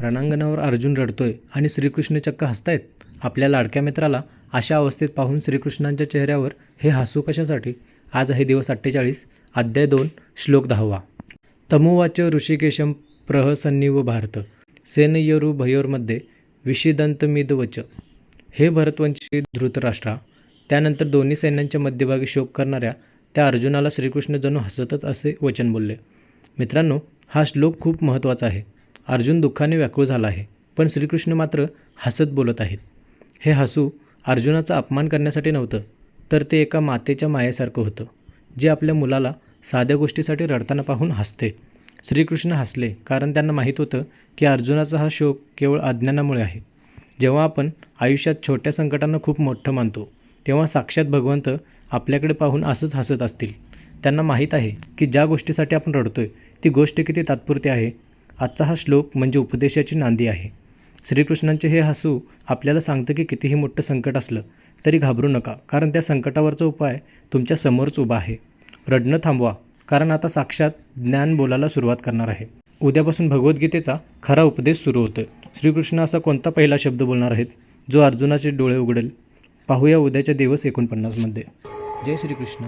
रणांगणावर अर्जुन रडतोय आणि श्रीकृष्ण चक्क हसतायत. आपल्या लाडक्या मित्राला अशा अवस्थेत पाहून श्रीकृष्णांच्या चेहऱ्यावर हे हसू कशासाठी? आज आहे दिवस 48, अध्याय 2, श्लोक 10. तमुवाच ऋषिकेशं प्रहसन्निव भारत सेनयोरुभयोर्मध्ये विषिदन्तमिदवच. हे भरतवंशी धृतराष्ट्रा. त्यानंतर दोन्ही सैन्यांच्या मध्यभागी शोक करणाऱ्या त्या अर्जुनाला श्रीकृष्ण जणू हसतच असे वचन बोलले. मित्रांनो, हा श्लोक खूप महत्त्वाचा आहे. अर्जुन दुःखाने व्याकुळ झाला आहे, पण श्रीकृष्ण मात्र हसत बोलत आहेत. हे हसू अर्जुनाचा अपमान करण्यासाठी नव्हतं, तर ते एका मातेच्या मायेसारखं होतं, जे आपल्या मुलाला साध्या गोष्टीसाठी रडताना पाहून हसते. श्रीकृष्ण हसले कारण त्यांना माहीत होतं की अर्जुनाचा हा शोक केवळ अज्ञानामुळे आहे. जेव्हा आपण आयुष्यात छोट्या संकटांना खूप मोठं मानतो, तेव्हा साक्षात भगवंत आपल्याकडे पाहून असंच हसत असतील. त्यांना माहीत आहे की ज्या गोष्टीसाठी आपण रडतोय ती गोष्ट किती तात्पुरती आहे. आजचा हा श्लोक म्हणजे उपदेशाची नांदी आहे. श्रीकृष्णांचे हे हसू आपल्याला सांगतं की कितीही मोठं संकट असलं तरी घाबरू नका, कारण त्या संकटावरचा उपाय तुमच्या समोरच उभा आहे. रडणं थांबवा, कारण आता साक्षात ज्ञान बोलायला सुरुवात करणार आहे. उद्यापासून भगवद्गीतेचा खरा उपदेश सुरू होतोय. श्रीकृष्ण असा कोणता पहिला शब्द बोलणार आहेत जो अर्जुनाचे डोळे उघडेल? पाहूया उद्याच्या दिवस 49 मध्ये. जय श्रीकृष्ण.